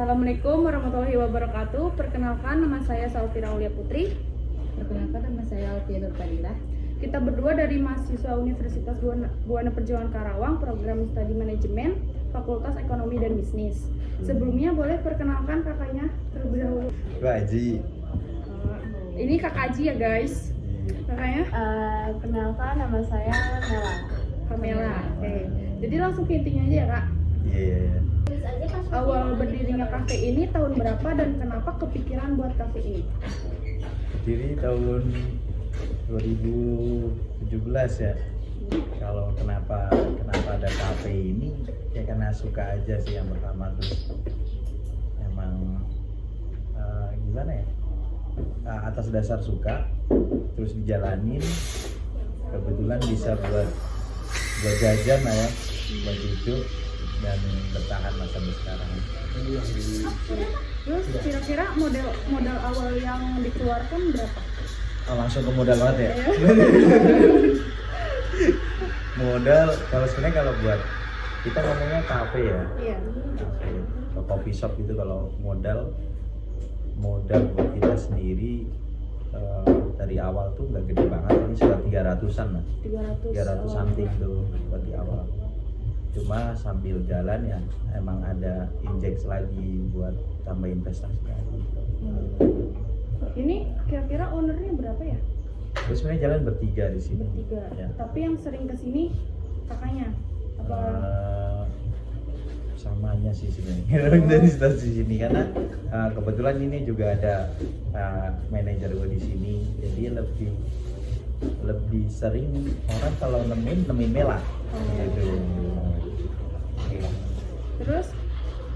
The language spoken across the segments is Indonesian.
Assalamualaikum warahmatullahi wabarakatuh. Perkenalkan, nama saya Salvira Aulia Putri. Perkenalkan, nama saya Alfia Nurfadilah. Kita berdua dari mahasiswa Universitas Buana Perjuangan Karawang, program studi manajemen, Fakultas Ekonomi dan Bisnis. Sebelumnya boleh perkenalkan kakaknya terlebih dahulu. Pak Haji. Ini Kak Aji ya guys. Kakaknya Kenalkan, nama saya Mela. Kamela. Oke. Jadi langsung ke intinya aja ya Kak. Iya. Awal berdirinya kafe ini tahun berapa dan kenapa kepikiran buat kafe ini? Berdiri tahun 2017 ya. Kalau kenapa ada kafe ini ya karena suka aja sih yang pertama, terus emang gimana ya, atas dasar suka terus dijalanin, kebetulan bisa buat jajan lah ya, buat hidup dan bertahan sampai sekarang. Terus kira-kira modal awal yang dikeluarkan berapa? Langsung ke modal banget ya. Modal kalau buat kita ngomongnya kafe ya. Iya. Kafe, atau coffee shop gitu, kalau modal buat kita sendiri dari awal tuh nggak gede banget, ini sudah 300-an lah. 300 something tuh buat di awal. Cuma sambil jalan ya emang ada injek lagi buat tambah investasi lagi. Ini kira-kira ownernya berapa ya? Terus sebenarnya jalan bertiga di sini. Bertiga. Ya. Tapi yang sering kesini kakaknya apa? Samanya sih sebenarnya dari stasiun sini, karena kebetulan ini juga ada manajer gue di sini, jadi lebih sering orang kalau nemuin Mela gitu. Terus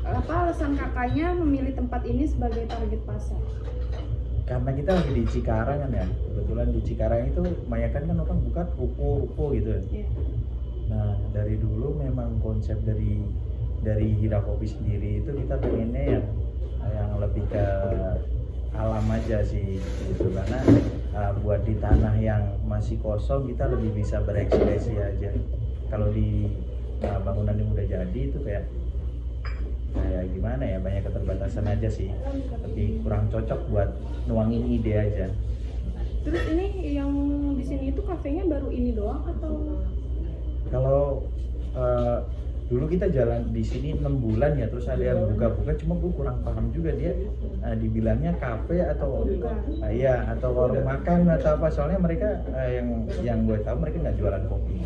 apa alasan kakaknya memilih tempat ini sebagai target pasar? Karena kita lagi di Cikarang kan ya, kebetulan di Cikarang itu kebanyakan kan orang buka ruko gitu ya. Yeah. Nah dari dulu memang konsep dari Hira Kopi sendiri itu kita pengennya yang lebih ke alam aja sih gitu, karena buat di tanah yang masih kosong kita lebih bisa berekspresi aja. Kalau di bangunan yang udah jadi itu kayak gimana ya, banyak keterbatasan aja sih, tapi kurang cocok buat nuangin ide aja. Terus ini yang di sini itu kafenya baru ini doang atau? Kalau dulu kita jalan di sini 6 bulan ya, terus ada yang buka-buka, cuma gue kurang paham juga dia dibilangnya kafe atau ya atau warung makan atau apa, soalnya mereka yang gue tahu mereka nggak jualan kopi.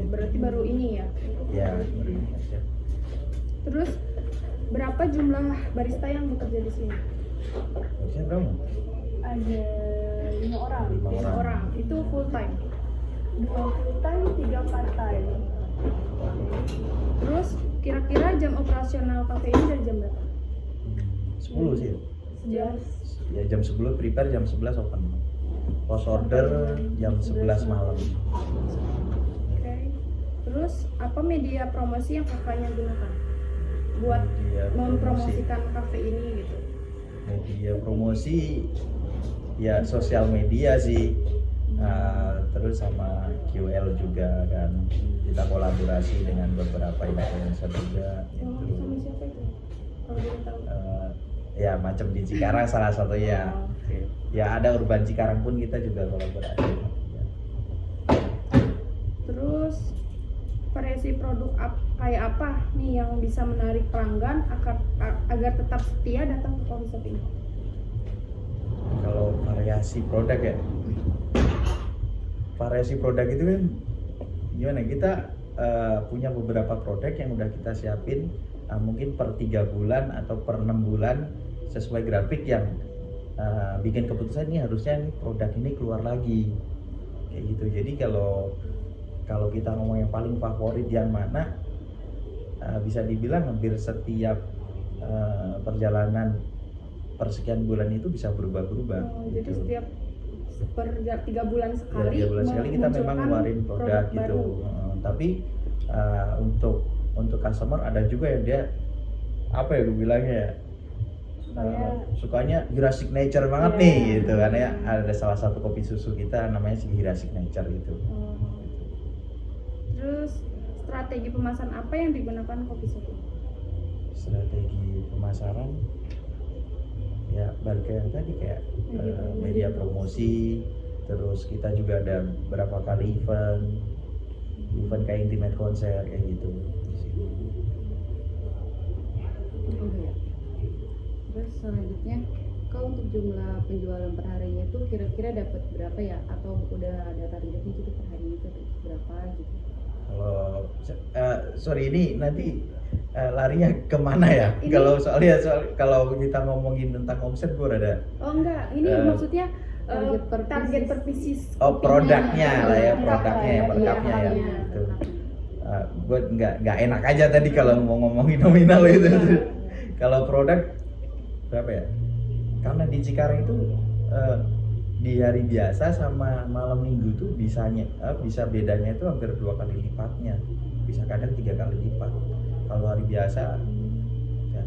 Berarti baru ini ya? Ya baru ini aja. Terus berapa jumlah barista yang bekerja di sini? Harusnya berapa? Ada 5 orang. 5 orang. Itu full time. 2 full time, 3 part time. Terus kira-kira jam operasional kafe ini dari jam berapa? 10 sih. Jam Ya jam 10 prepare, jam 11 open. Post order jam 11 malam. Oke. Terus apa media promosi yang kakaknya gunakan buat Media mempromosikan kafe ini gitu? Media promosi ya sosial media sih. Terus sama QL juga kan, kita kolaborasi dengan beberapa influencer juga gitu. Sama siapa itu? Kalau boleh tahu. Ya macam di Cikarang salah satunya. Ya ada Urban Cikarang pun kita juga kolaborasi. Terus variasi produk kayak apa nih yang bisa menarik pelanggan agar tetap setia datang ke coffee shop ini? Kalau variasi produk ya, variasi produk itu kan gimana, kita punya beberapa produk yang udah kita siapin mungkin per 3 bulan atau per 6 bulan sesuai grafik yang bikin keputusan ini harusnya nih produk ini keluar lagi kayak gitu. Jadi kalau kita ngomong yang paling favorit yang mana, bisa dibilang hampir setiap perjalanan persekian bulan itu bisa berubah-berubah. Jadi gitu. setiap per 3 bulan sekali, 3 bulan sekali kita memang ngeluarin produk gitu. Tapi untuk customer ada juga yang dia apa ya gue bilangnya ya, sukanya Hira Signature banget nih gitu kan ya. Ada salah satu kopi susu kita namanya Hira Signature gitu. Terus strategi pemasaran apa yang digunakan kopi shop? Strategi pemasaran pemasaran ya balik ke yang tadi kayak media promosi, terus kita juga ada berapa kali event kayak intimate konser kayak gitu. Oke. Terus selanjutnya, kalau untuk jumlah penjualan per harinya itu kira-kira dapat berapa ya? Atau udah ada targetnya gitu per hari itu berapa gitu? Kalau sorry ini nanti larinya kemana ya? Ini- Kalau kalau kita ngomongin tentang omset gue ada Oh enggak, ini maksudnya target per pieces. produknya lah ya, Per produknya ya, cup per ya, cupnya ya. iya. Gitu. Gue nggak enak aja tadi kalau mau ngomongin nominal gitu. Kalau produk berapa ya? Karena di Cikarang itu di hari biasa sama malam minggu tuh bisa bedanya itu hampir 2 kali lipatnya, bisa kadang 3 kali lipat. Kalau hari biasa ya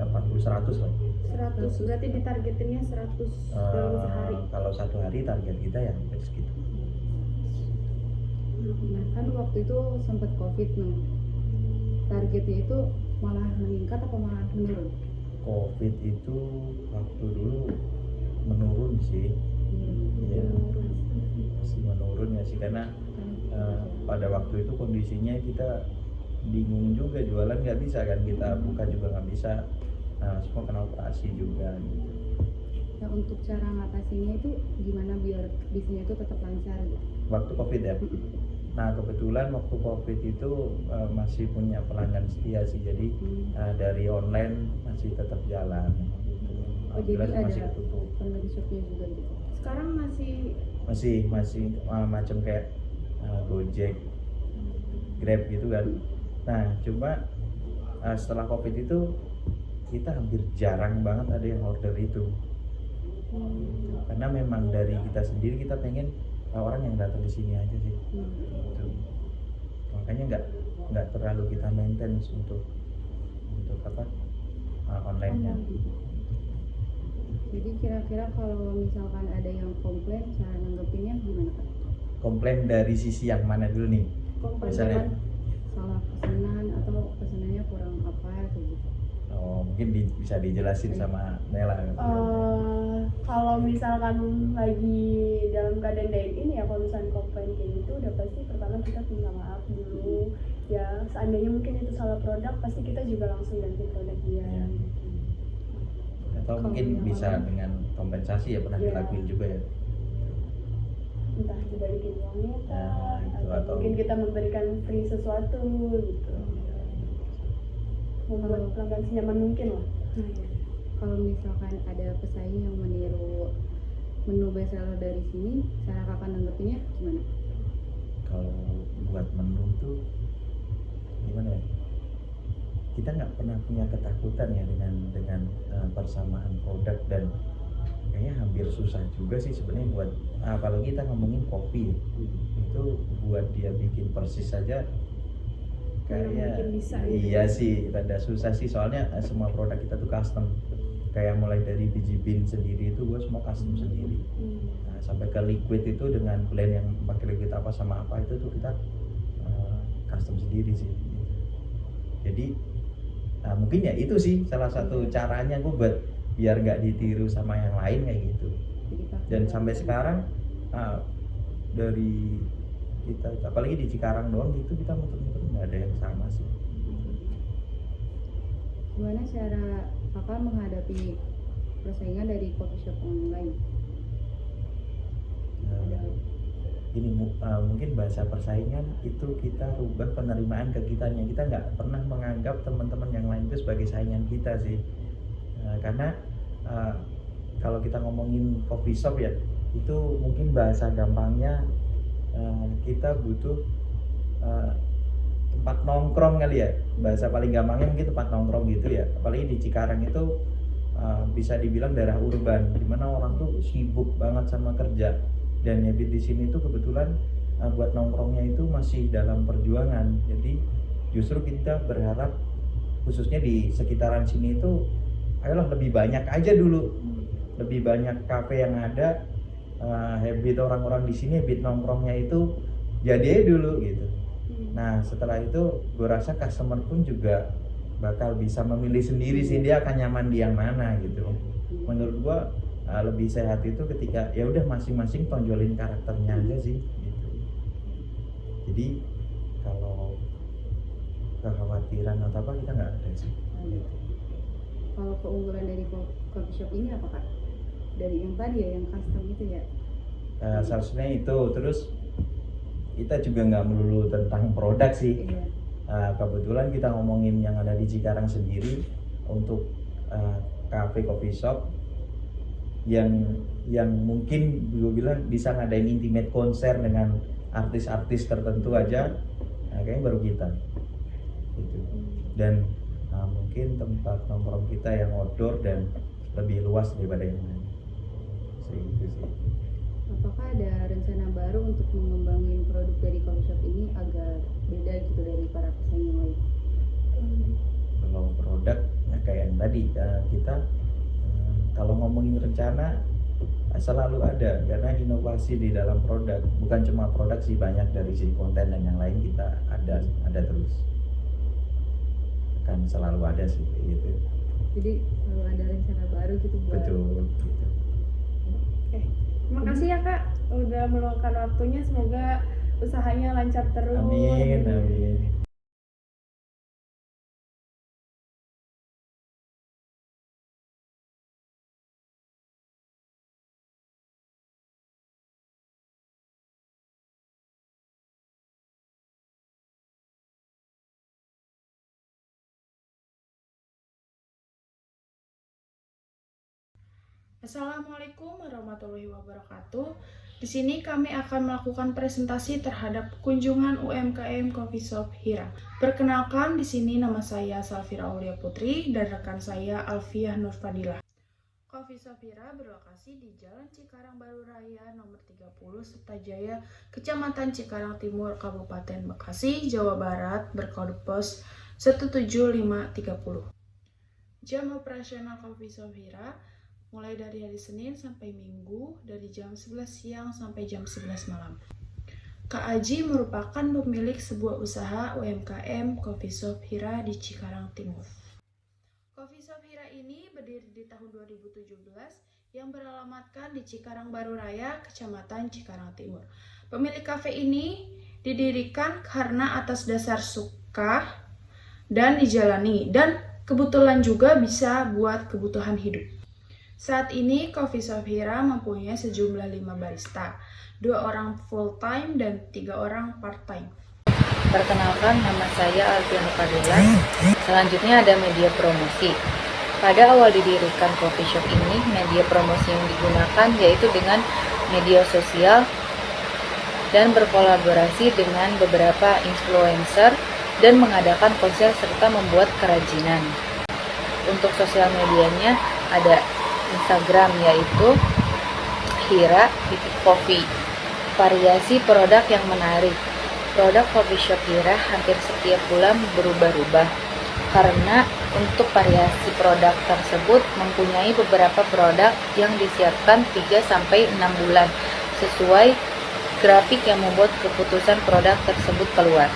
80-100 lah. 100, berarti ditargetinnya 100 dalam sehari. Kalau satu hari target kita ya hampir segitu. Nah kan waktu itu sempat COVID nih. Targetnya itu malah meningkat atau malah menurun? Covid itu waktu dulu menurun sih, ya masih menurun ya sih, karena pada waktu itu kondisinya kita bingung juga, jualan nggak bisa kan, kita buka juga nggak bisa, semua kena operasi juga gitu. Nah untuk cara ngatasinnya itu gimana biar bisnisnya itu tetap lancar gitu? Waktu Covid ya. Nah kebetulan waktu Covid itu masih punya pelanggan setia sih, jadi dari online masih tetap jalan. Oh jadi Alhamdulillah masih ada ketutup. online shopnya juga gitu? Sekarang Masih macam kayak Gojek, Grab gitu kan. Nah cuma setelah Covid itu kita hampir jarang banget ada yang order itu, karena memang dari kita sendiri kita pengen orang yang datang ke sini aja sih. Gitu. Makanya nggak terlalu kita maintenance untuk online-nya. Jadi kira-kira kalau misalkan ada yang komplain, cara nanggepinnya gimana Kak? Komplain dari sisi yang mana dulu nih? Misalnya, Salah pesanan atau pesanannya kurang apa kayak gitu? mungkin bisa dijelasin sama Nela. Kalau misalkan lagi dalam keadaan dine-in ya, kalau misalkan komplain kayak gitu udah pasti pertama kita minta maaf dulu ya, seandainya mungkin itu salah produk pasti kita juga langsung ganti produk dia. Iya. Atau mungkin bisa dengan kompensasi ya, pernah Iya. dilakuin juga ya. Entah dibalikin uangnya Nah, gitu, atau atau- mungkin kita memberikan free sesuatu gitu, membuat pelanggan senyaman mungkin lah. Kalau misalkan ada pesaing yang meniru menu bestseller dari sini, cara kakak nanggepinnya gimana? Kalau buat menu tuh gimana ya? Kita nggak pernah punya ketakutan ya dengan persamaan produk, dan kayaknya hampir susah juga sih sebenarnya buat, apalagi kita ngomongin kopi ya. Itu buat dia bikin persis saja kayak mungkin bisa gitu. iya sih, rada susah sih, soalnya semua produk kita tuh custom, kayak mulai dari biji bean sendiri itu gue semua custom sendiri. Nah, sampai ke liquid itu dengan blend yang pakai liquid apa sama apa itu tuh kita custom sendiri sih. Jadi mungkin ya itu sih salah satu caranya gue buat biar nggak ditiru sama yang lain kayak gitu. Dan sampai sekarang dari kita, apalagi di Cikarang doang gitu, kita muter-muter nggak ada yang sama sih. Gimana cara kakak menghadapi persaingan dari coffee shop online? Ini mungkin bahasa persaingan itu kita rubah penerimaan ke kitanya. Kita nggak pernah menganggap teman-teman yang lain itu sebagai saingan kita sih. Karena kalau kita ngomongin coffee shop ya, itu mungkin bahasa gampangnya kita butuh tempat nongkrong kali ya, bahasa paling gampangnya mungkin tempat nongkrong gitu ya. Apalagi di Cikarang itu bisa dibilang daerah urban, dimana orang tuh sibuk banget sama kerja, dan habit di sini tuh kebetulan buat nongkrongnya itu masih dalam perjuangan. Jadi justru kita berharap khususnya di sekitaran sini itu ayolah lebih banyak aja dulu, lebih banyak kafe yang ada, habit orang-orang di sini, habit nongkrongnya itu jadi aja dulu gitu. Nah setelah itu gue rasa customer pun juga bakal bisa memilih sendiri sih dia akan nyaman di yang mana gitu. Menurut gua lebih sehat itu ketika ya udah masing-masing tonjolin karakternya aja sih gitu. Jadi kalau kekhawatiran atau apa kita nggak ada sih. Gitu. Kalau keunggulan dari coffee shop ini apa Kak? Dari yang tadi ya, yang custom itu ya? Seharusnya itu, terus kita juga nggak melulu tentang produk sih. Iya. Kebetulan kita ngomongin yang ada di Cikarang sendiri untuk cafe coffee shop yang mungkin gue bilang bisa ngadain intimate konser dengan artis-artis tertentu aja, kayaknya baru kita gitu. Dan mungkin tempat nongkrong kita yang outdoor dan lebih luas daripada yang lain. Segitu sih. Apakah ada rencana baru untuk mengembangin produk dari coffee shop ini agar beda gitu dari para pesaing yang lain? Kalau produk kayak yang tadi kita kalau ngomongin rencana selalu ada, karena inovasi di dalam produk bukan cuma produk sih, banyak dari sisi konten dan yang lain kita ada terus, akan selalu ada sih gitu. Jadi selalu ada rencana baru gitu buat. Betul gitu. Oke, terima kasih ya Kak udah meluangkan waktunya, semoga usahanya lancar terus. Amin, amin. Assalamualaikum warahmatullahi wabarakatuh. Di sini kami akan melakukan presentasi terhadap kunjungan UMKM Coffee Shop Hira. Perkenalkan, di sini nama saya Salvira Aulia Putri dan rekan saya Alfiah Nurfadilah. Coffee Shop Hira berlokasi di Jalan Cikarang Baru Raya nomor 30 Sertajaya, Kecamatan Cikarang Timur, Kabupaten Bekasi, Jawa Barat, berkode pos 17530. Jam operasional Coffee Shop Hira mulai dari hari Senin sampai Minggu dari jam 11 siang sampai jam 11 malam. Kak Aji merupakan pemilik sebuah usaha UMKM Coffee Shop Hira di Cikarang Timur. Coffee Shop Hira ini berdiri di tahun 2017 yang beralamatkan di Cikarang Baru Raya, Kecamatan Cikarang Timur. Pemilik kafe ini didirikan karena atas dasar suka dan dijalani, dan kebetulan juga bisa buat kebutuhan hidup. Saat ini Coffee Shop Hira mempunyai sejumlah 5 barista, 2 orang full time dan 3 orang part time. Perkenalkan, nama saya Alfiah Nurfadilah. Selanjutnya ada media promosi. Pada awal didirikan coffee shop ini, media promosi yang digunakan yaitu dengan media sosial dan berkolaborasi dengan beberapa influencer dan mengadakan konser serta membuat kerajinan. Untuk sosial medianya ada Instagram yaitu Hira.Coffee. Variasi produk yang menarik. Produk coffee shop Hira hampir setiap bulan berubah-ubah karena untuk variasi produk tersebut mempunyai beberapa produk yang disiapkan 3-6 bulan sesuai grafik yang membuat keputusan produk tersebut keluar.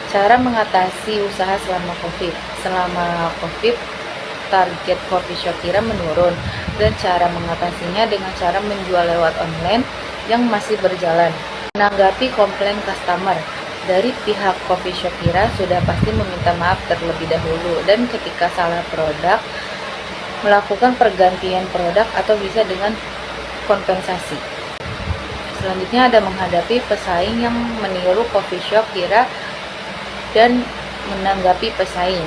Cara mengatasi usaha selama COVID. Selama COVID, target coffee shop Hira menurun, dan cara mengatasinya dengan cara menjual lewat online yang masih berjalan. Menanggapi komplain customer, dari pihak coffee shop Hira sudah pasti meminta maaf terlebih dahulu, dan ketika salah produk melakukan pergantian produk atau bisa dengan kompensasi. Selanjutnya ada menghadapi pesaing yang meniru coffee shop Hira dan menanggapi pesaing.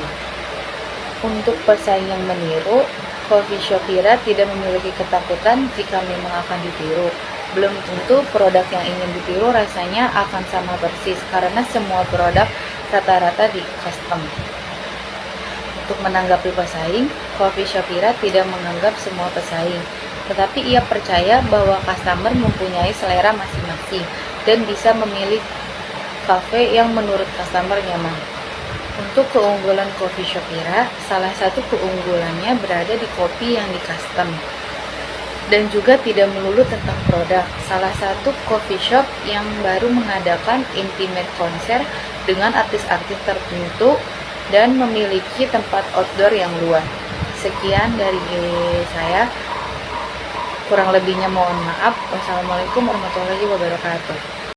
Untuk pesaing yang meniru, coffee shop Hira tidak memiliki ketakutan jika memang akan ditiru. Belum tentu produk yang ingin ditiru rasanya akan sama persis karena semua produk rata-rata di custom. Untuk menanggapi pesaing, coffee shop Hira tidak menganggap semua pesaing, tetapi ia percaya bahwa customer mempunyai selera masing-masing dan bisa memilih cafe yang menurut customer nyaman. Untuk keunggulan coffee shop Hira, salah satu keunggulannya berada di kopi yang di custom dan juga tidak melulu tentang produk. Salah satu coffee shop yang baru mengadakan intimate konser dengan artis-artis tertentu dan memiliki tempat outdoor yang luas. Sekian dari saya. Kurang lebihnya mohon maaf. Wassalamualaikum warahmatullahi wabarakatuh.